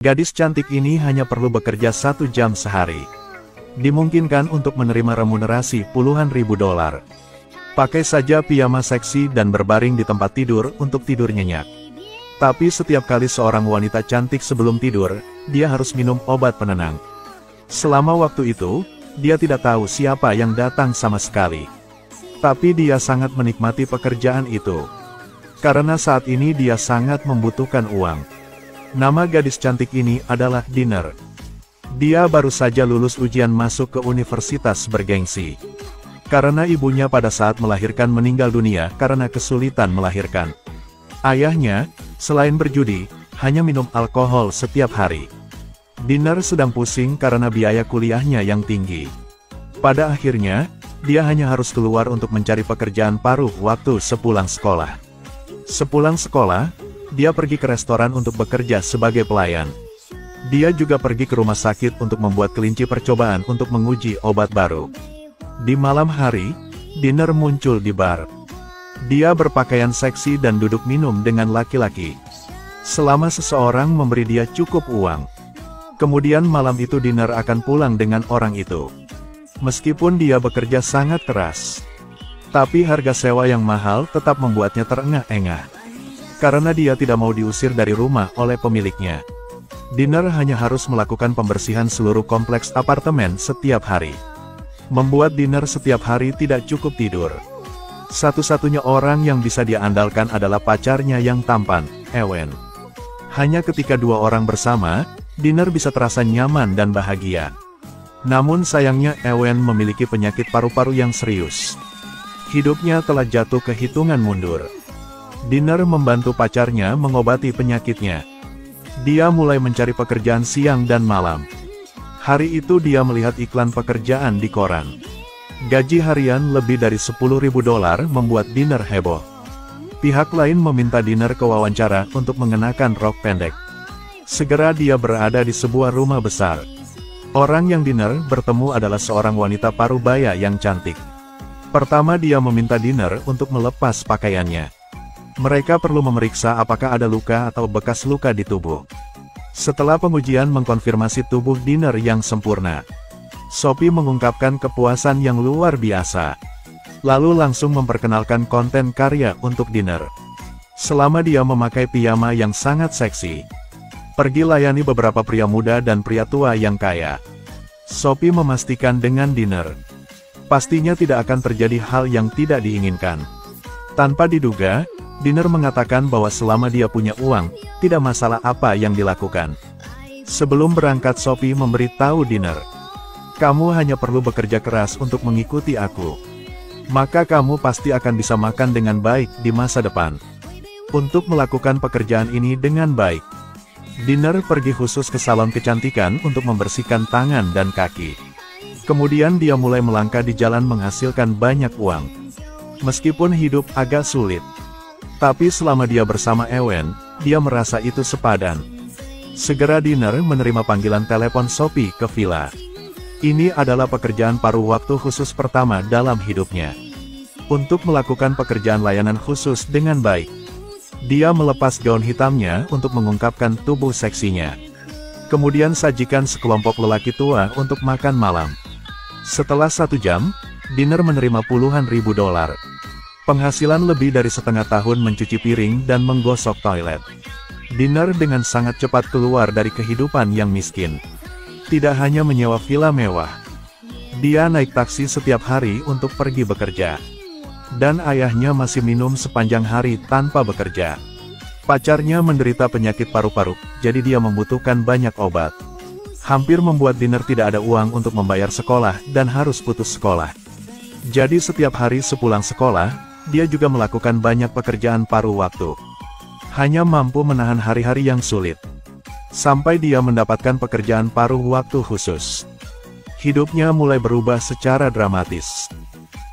Gadis cantik ini hanya perlu bekerja 1 jam sehari. Dimungkinkan untuk menerima remunerasi puluhan ribu dolar. Pakai saja piyama seksi dan berbaring di tempat tidur untuk tidur nyenyak. Tapi setiap kali seorang wanita cantik sebelum tidur, dia harus minum obat penenang. Selama waktu itu, dia tidak tahu siapa yang datang sama sekali. Tapi dia sangat menikmati pekerjaan itu. Karena saat ini dia sangat membutuhkan uang. Nama gadis cantik ini adalah Dinner. Dia baru saja lulus ujian masuk ke universitas bergengsi. Karena ibunya pada saat melahirkan meninggal dunia karena kesulitan melahirkan. Ayahnya, selain berjudi, hanya minum alkohol setiap hari. Dinner sedang pusing karena biaya kuliahnya yang tinggi. Pada akhirnya, dia hanya harus keluar untuk mencari pekerjaan paruh waktu sepulang sekolah. Sepulang sekolah, dia pergi ke restoran untuk bekerja sebagai pelayan. Dia juga pergi ke rumah sakit untuk membuat kelinci percobaan untuk menguji obat baru. Di malam hari, Dinner muncul di bar. Dia berpakaian seksi dan duduk minum dengan laki-laki. Selama seseorang memberi dia cukup uang. Kemudian malam itu Dinner akan pulang dengan orang itu. Meskipun dia bekerja sangat keras, tapi harga sewa yang mahal tetap membuatnya terengah-engah. Karena dia tidak mau diusir dari rumah oleh pemiliknya. Dinner hanya harus melakukan pembersihan seluruh kompleks apartemen setiap hari. Membuat Dinner setiap hari tidak cukup tidur. Satu-satunya orang yang bisa dia andalkan adalah pacarnya yang tampan, Ewen. Hanya ketika dua orang bersama, Dinner bisa terasa nyaman dan bahagia. Namun sayangnya Ewen memiliki penyakit paru-paru yang serius. Hidupnya telah jatuh ke hitungan mundur. Dinner membantu pacarnya mengobati penyakitnya. Dia mulai mencari pekerjaan siang dan malam. Hari itu dia melihat iklan pekerjaan di koran. Gaji harian lebih dari 10.000 dolar membuat Dinner heboh. Pihak lain meminta Dinner ke wawancara untuk mengenakan rok pendek. Segera dia berada di sebuah rumah besar. Orang yang Dinner bertemu adalah seorang wanita parubaya yang cantik. Pertama dia meminta Dinner untuk melepas pakaiannya. Mereka perlu memeriksa apakah ada luka atau bekas luka di tubuh. Setelah pengujian mengkonfirmasi tubuh Dinner yang sempurna, Sophie mengungkapkan kepuasan yang luar biasa. Lalu langsung memperkenalkan konten karya untuk Dinner. Selama dia memakai piyama yang sangat seksi, pergi layani beberapa pria muda dan pria tua yang kaya. Sophie memastikan dengan Dinner, pastinya tidak akan terjadi hal yang tidak diinginkan. Tanpa diduga, Dinner mengatakan bahwa selama dia punya uang, tidak masalah apa yang dilakukan. Sebelum berangkat Sophie memberitahu Dinner, kamu hanya perlu bekerja keras untuk mengikuti aku. Maka kamu pasti akan bisa makan dengan baik di masa depan. Untuk melakukan pekerjaan ini dengan baik, Dinner pergi khusus ke salon kecantikan untuk membersihkan tangan dan kaki. Kemudian dia mulai melangkah di jalan menghasilkan banyak uang. Meskipun hidup agak sulit, tapi selama dia bersama Ewen, dia merasa itu sepadan. Segera Dinner menerima panggilan telepon Sophie ke villa. Ini adalah pekerjaan paruh waktu khusus pertama dalam hidupnya. Untuk melakukan pekerjaan layanan khusus dengan baik, dia melepas gaun hitamnya untuk mengungkapkan tubuh seksinya. Kemudian sajikan sekelompok lelaki tua untuk makan malam. Setelah 1 jam, Dinner menerima puluhan ribu dolar. Penghasilan lebih dari setengah tahun mencuci piring dan menggosok toilet. Dinner dengan sangat cepat keluar dari kehidupan yang miskin. Tidak hanya menyewa villa mewah, dia naik taksi setiap hari untuk pergi bekerja. Dan ayahnya masih minum sepanjang hari tanpa bekerja. Pacarnya menderita penyakit paru-paru, jadi dia membutuhkan banyak obat. Hampir membuat Dinner tidak ada uang untuk membayar sekolah dan harus putus sekolah. Jadi setiap hari sepulang sekolah, dia juga melakukan banyak pekerjaan paruh waktu. Hanya mampu menahan hari-hari yang sulit. Sampai dia mendapatkan pekerjaan paruh waktu khusus. Hidupnya mulai berubah secara dramatis.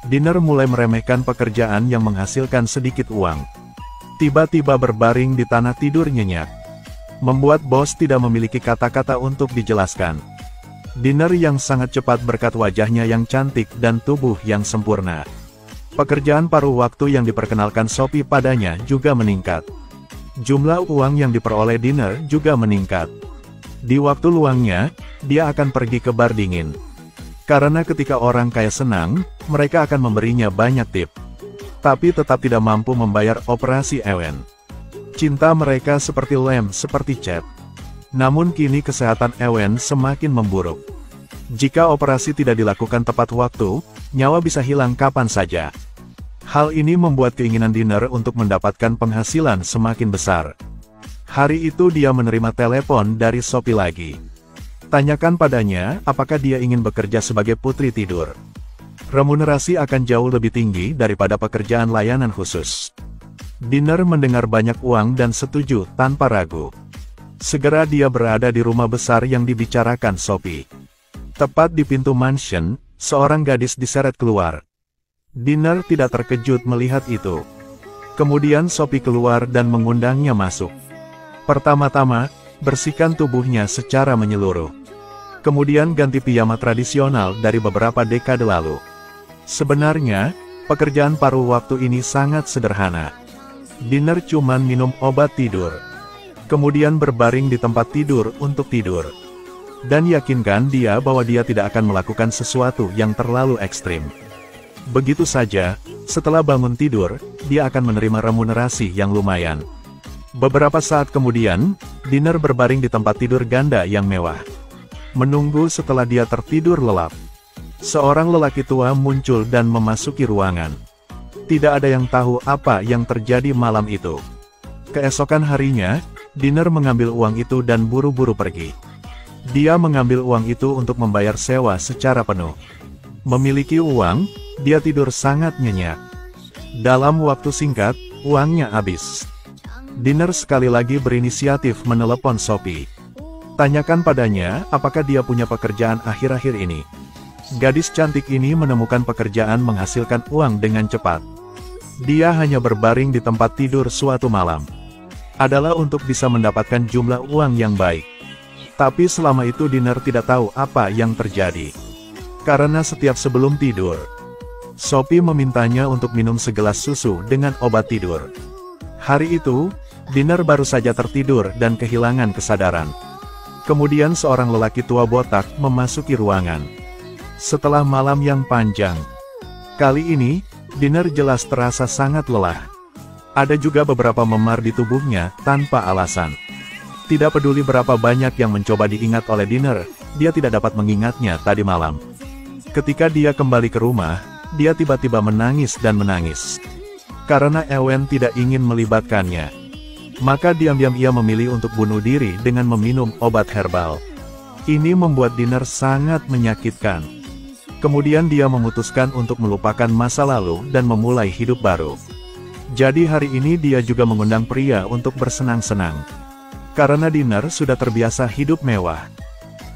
Dinner mulai meremehkan pekerjaan yang menghasilkan sedikit uang. Tiba-tiba berbaring di tanah tidur nyenyak. Membuat bos tidak memiliki kata-kata untuk dijelaskan. Dinner yang sangat cepat berkat wajahnya yang cantik dan tubuh yang sempurna. Pekerjaan paruh waktu yang diperkenalkan Sophie padanya juga meningkat. Jumlah uang yang diperoleh Dinner juga meningkat. Di waktu luangnya, dia akan pergi ke bar dingin. Karena ketika orang kaya senang, mereka akan memberinya banyak tip. Tapi tetap tidak mampu membayar operasi Ewen. Cinta mereka seperti lem, seperti cat. Namun kini kesehatan Ewen semakin memburuk. Jika operasi tidak dilakukan tepat waktu, nyawa bisa hilang kapan saja. Hal ini membuat keinginan Dinner untuk mendapatkan penghasilan semakin besar. Hari itu dia menerima telepon dari Sophie lagi. Tanyakan padanya, apakah dia ingin bekerja sebagai putri tidur. Remunerasi akan jauh lebih tinggi daripada pekerjaan layanan khusus. Dinner mendengar banyak uang dan setuju tanpa ragu. Segera dia berada di rumah besar yang dibicarakan Sophie. Tepat di pintu mansion, seorang gadis diseret keluar. Dinner tidak terkejut melihat itu. Kemudian Sophie keluar dan mengundangnya masuk. Pertama-tama, bersihkan tubuhnya secara menyeluruh. Kemudian ganti piyama tradisional dari beberapa dekade lalu. Sebenarnya, pekerjaan paruh waktu ini sangat sederhana. Dinner cuman minum obat tidur. Kemudian berbaring di tempat tidur untuk tidur. Dan yakinkan dia bahwa dia tidak akan melakukan sesuatu yang terlalu ekstrim. Begitu saja, setelah bangun tidur, dia akan menerima remunerasi yang lumayan. Beberapa saat kemudian, Dinner berbaring di tempat tidur ganda yang mewah. Menunggu setelah dia tertidur lelap. Seorang lelaki tua muncul dan memasuki ruangan. Tidak ada yang tahu apa yang terjadi malam itu. Keesokan harinya, Dinner mengambil uang itu dan buru-buru pergi. Dia mengambil uang itu untuk membayar sewa secara penuh. Memiliki uang, dia tidur sangat nyenyak. Dalam waktu singkat, uangnya habis. Dinner sekali lagi berinisiatif menelepon Sophie. Tanyakan padanya, apakah dia punya pekerjaan akhir-akhir ini. Gadis cantik ini menemukan pekerjaan menghasilkan uang dengan cepat. Dia hanya berbaring di tempat tidur suatu malam. Adalah untuk bisa mendapatkan jumlah uang yang baik. Tapi selama itu Dinner tidak tahu apa yang terjadi. Karena setiap sebelum tidur, Sophie memintanya untuk minum segelas susu dengan obat tidur. Hari itu, Dinner baru saja tertidur dan kehilangan kesadaran. Kemudian seorang lelaki tua botak memasuki ruangan. Setelah malam yang panjang, kali ini, Dinner jelas terasa sangat lelah. Ada juga beberapa memar di tubuhnya tanpa alasan. Tidak peduli berapa banyak yang mencoba diingat oleh Dinner, dia tidak dapat mengingatnya tadi malam. Ketika dia kembali ke rumah, dia tiba-tiba menangis dan menangis. Karena Ewen tidak ingin melibatkannya. Maka diam-diam ia memilih untuk bunuh diri dengan meminum obat herbal. Ini membuat Dinner sangat menyakitkan. Kemudian dia memutuskan untuk melupakan masa lalu dan memulai hidup baru. Jadi hari ini dia juga mengundang pria untuk bersenang-senang. Karena Dinner sudah terbiasa hidup mewah.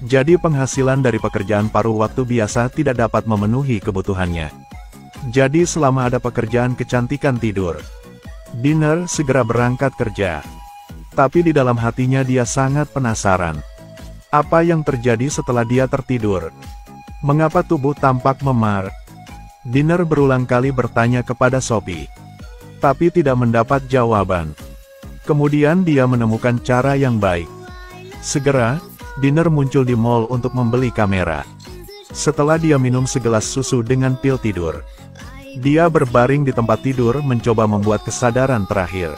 Jadi penghasilan dari pekerjaan paruh waktu biasa tidak dapat memenuhi kebutuhannya. Jadi selama ada pekerjaan kecantikan tidur, Dinner segera berangkat kerja. Tapi di dalam hatinya dia sangat penasaran. Apa yang terjadi setelah dia tertidur? Mengapa tubuh tampak memar? Dinner berulang kali bertanya kepada Sophie. Tapi tidak mendapat jawaban. Kemudian dia menemukan cara yang baik. Segera, Dinner muncul di mall untuk membeli kamera. Setelah dia minum segelas susu dengan pil tidur, dia berbaring di tempat tidur mencoba membuat kesadaran terakhir.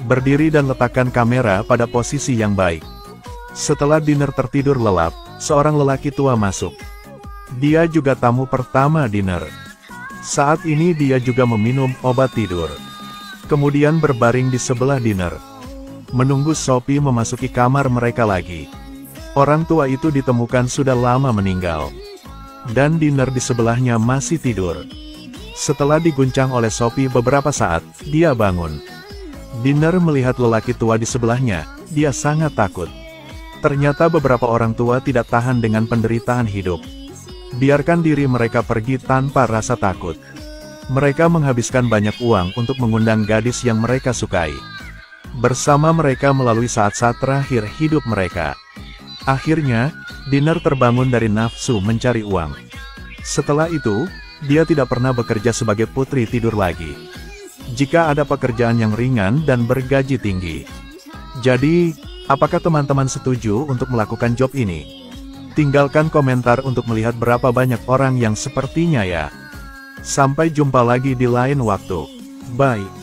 Berdiri dan letakkan kamera pada posisi yang baik. Setelah Dinner tertidur lelap, seorang lelaki tua masuk. Dia juga tamu pertama Dinner. Saat ini dia juga meminum obat tidur. Kemudian berbaring di sebelah Dinner. Menunggu Sophie memasuki kamar mereka lagi. Orang tua itu ditemukan sudah lama meninggal. Dan Dinner di sebelahnya masih tidur. Setelah diguncang oleh Sophie beberapa saat, dia bangun. Dinner melihat lelaki tua di sebelahnya, dia sangat takut. Ternyata beberapa orang tua tidak tahan dengan penderitaan hidup. Biarkan diri mereka pergi tanpa rasa takut. Mereka menghabiskan banyak uang untuk mengundang gadis yang mereka sukai. Bersama mereka melalui saat-saat terakhir hidup mereka. Akhirnya, Dinner terbangun dari nafsu mencari uang. Setelah itu, dia tidak pernah bekerja sebagai putri tidur lagi. Jika ada pekerjaan yang ringan dan bergaji tinggi. Jadi, Apakah teman-teman setuju untuk melakukan job ini? Tinggalkan komentar untuk melihat berapa banyak orang yang sepertinya ya. Sampai jumpa lagi di lain waktu. Bye.